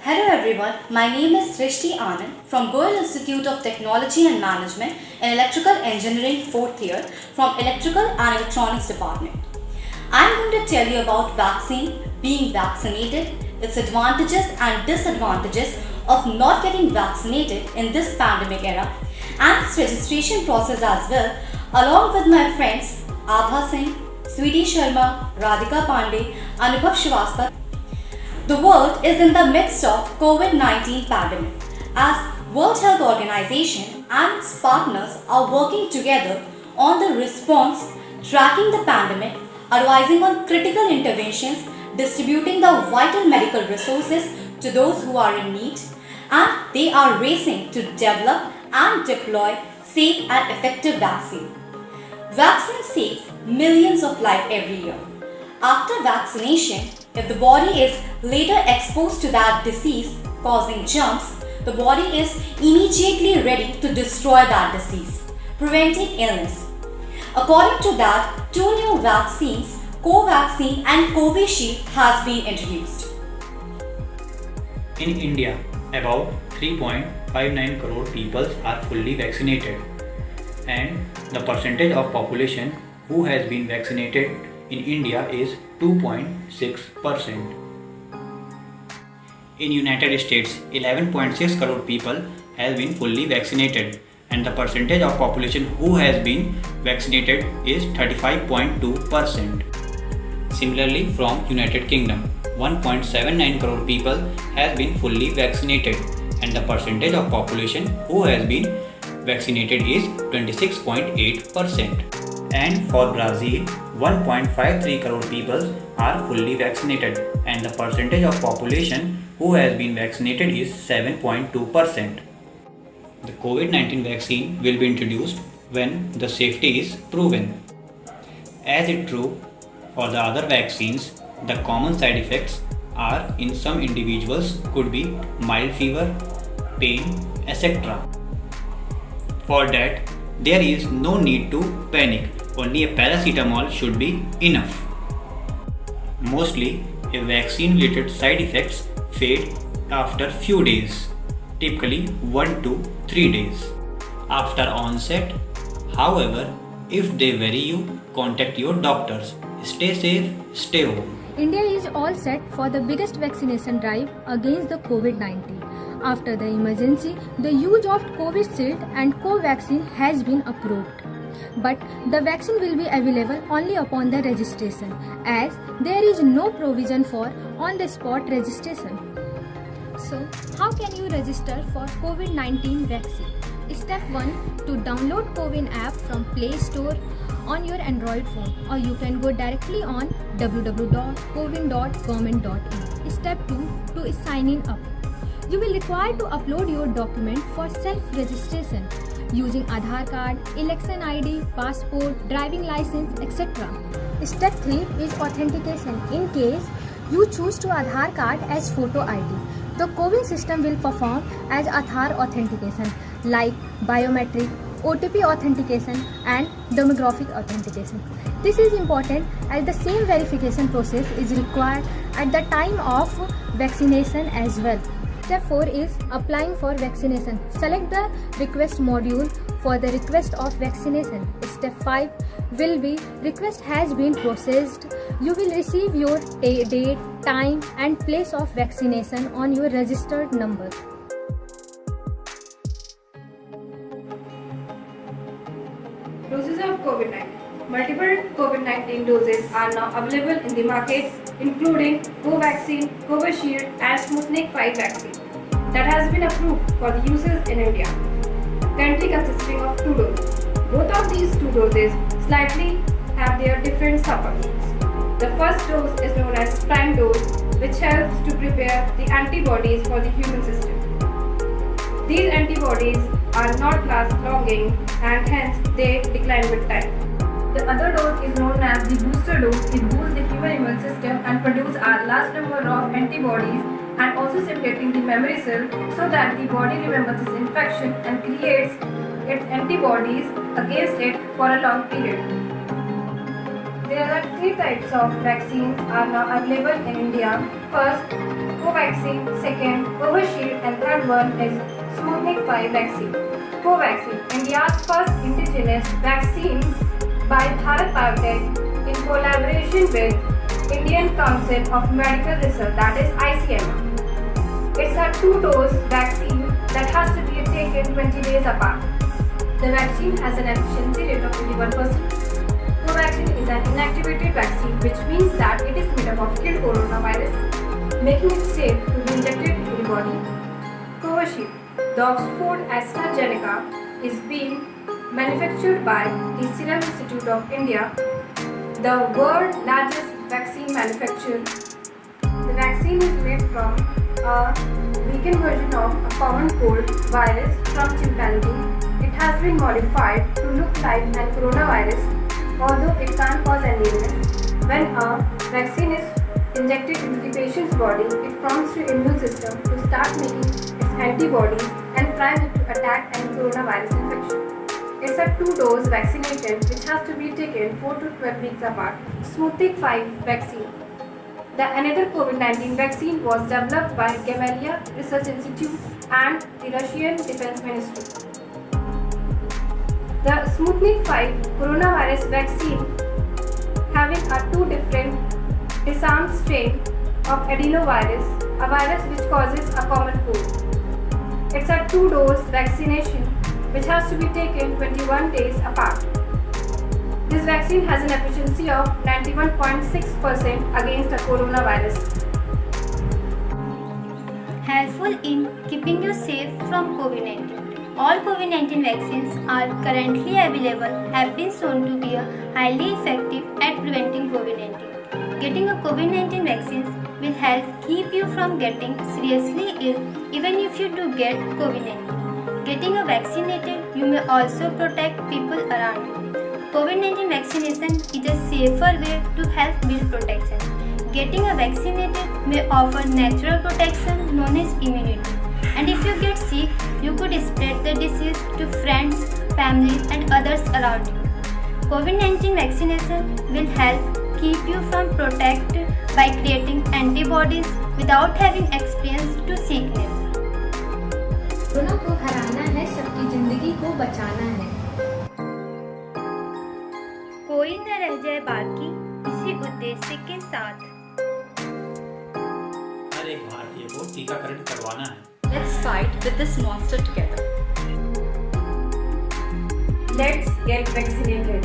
Hello everyone, my name is Srishti Anand from Goel Institute of Technology and Management in Electrical Engineering 4th year from Electrical and Electronics Department. I am going to tell you about vaccine, being vaccinated, its advantages and disadvantages of not getting vaccinated in this pandemic era and its registration process as well, along with my friends Abha Singh, Sweetie Sharma, Radhika Pandey, Anubhav Shrivastava. The world is in the midst of COVID-19 pandemic as World Health Organization and its partners are working together on the response, tracking the pandemic, advising on critical interventions, distributing the vital medical resources to those who are in need, and they are racing to develop and deploy safe and effective vaccine. Vaccine saves millions of lives every year. After vaccination, if the body is later exposed to that disease causing germs, the body is immediately ready to destroy that disease, preventing illness. According to that, two new vaccines, Covaxin and Covishield, has been introduced. In India, about 3.59 crore people are fully vaccinated, and the percentage of population who has been vaccinated in India is 2.6%. In United States, 11.6 crore people have been fully vaccinated, and the percentage of population who has been vaccinated is 35.2%. Similarly, from United Kingdom, 1.79 crore people have been fully vaccinated, and the percentage of population who has been vaccinated is 26.8%. And for Brazil, 1.53 crore people are fully vaccinated, and the percentage of population who has been vaccinated is 7.2%. The COVID-19 vaccine will be introduced when the safety is proven. As it true for the other vaccines, the common side effects are in some individuals could be mild fever, pain, etc. For that, there is no need to panic. Only a paracetamol should be enough. Mostly, a vaccine-related side effects fade after few days, typically 1 to 3 days after onset. However, if they vary you, contact your doctors. Stay safe, stay home. India is all set for the biggest vaccination drive against the COVID-19. After the emergency, the use of Covishield and Covaxin has been approved. But the vaccine will be available only upon the registration, as there is no provision for on-the-spot registration. So, how can you register for COVID-19 vaccine? Step 1. To download Cowin app from Play Store on your Android phone, or you can go directly on www.cowin.government.in. Step 2. To sign in up. You will require to upload your document for self-registration using Aadhaar card, election ID, passport, driving license, etc. Step 3 is authentication. In case you choose to Aadhaar card as photo ID, the Cowin system will perform as Aadhaar authentication like biometric, OTP authentication and demographic authentication. This is important as the same verification process is required at the time of vaccination as well. Step 4 is applying for vaccination. Select the request module for the request of vaccination. Step 5 will be request has been processed. You will receive your date, time and place of vaccination on your registered number. Doses of COVID-19. Multiple COVID-19 doses are now available in the market, including Covaxin, Covishield and Sputnik 5 vaccine that has been approved for the uses in India, currently consisting of 2 doses. Both of these 2 doses slightly have their different subfunctions. The first dose is known as prime dose, which helps to prepare the antibodies for the human system. These antibodies are not last-longing and hence they decline with time. The other dose is known as the booster dose. It boosts the human immune system and produces a large number of antibodies and also stimulating the memory cell so that the body remembers its infection and creates its antibodies against it for a long period. There are three types of vaccines are now available in India. First, Covaxin. Second, Covishield, and third one is Sputnik 5 vaccine. Covaxin, India's first indigenous vaccine by Bharat Biotech in collaboration with Indian Council of Medical Research, that is ICMR. It's a 2-dose vaccine that has to be taken 20 days apart. The vaccine has an efficiency rate of 81%. Covaxin is an inactivated vaccine, which means that it is made up of killed coronavirus, making it safe to be injected into the body. Covishield, the Oxford AstraZeneca, is being manufactured by the Serum Institute of India, the world's largest vaccine manufacturer. The vaccine is made from a weakened version of a common cold virus from chimpanzee. It has been modified to look like an coronavirus, although it can't cause any illness. When a vaccine is injected into the patient's body, it prompts the immune system to start making its antibodies and prime it to attack any coronavirus infection. It's a 2-dose vaccination which has to be taken 4 to 12 weeks apart. Sputnik 5 vaccine. The another COVID-19 vaccine was developed by Gamaleya Research Institute and the Russian Defense Ministry. The Sputnik 5 coronavirus vaccine having a 2 different disarmed strain of adenovirus, a virus which causes a common cold. It's a 2-dose vaccination which has to be taken 21 days apart. This vaccine has an efficiency of 91.6% against the coronavirus. Helpful in keeping you safe from COVID-19. All COVID-19 vaccines are currently available have been shown to be highly effective at preventing COVID-19. Getting a COVID-19 vaccine will help keep you from getting seriously ill even if you do get COVID-19. Getting vaccinated, you may also protect people around you. COVID-19 vaccination is a safer way to help build protection. Getting vaccinated may offer natural protection known as immunity. And if you get sick, you could spread the disease to friends, family, and others around you. COVID-19 vaccination will help keep you from protected by creating antibodies without having experienced to sickness. Corona को हराना है, सबकी जिंदगी को बचाना है। कोई न रह जाए बाकी इसी उद्देश्य के साथ हर एक भारतीय को टीकाकरण करवाना है। Let's fight with this monster together. Let's get vaccinated.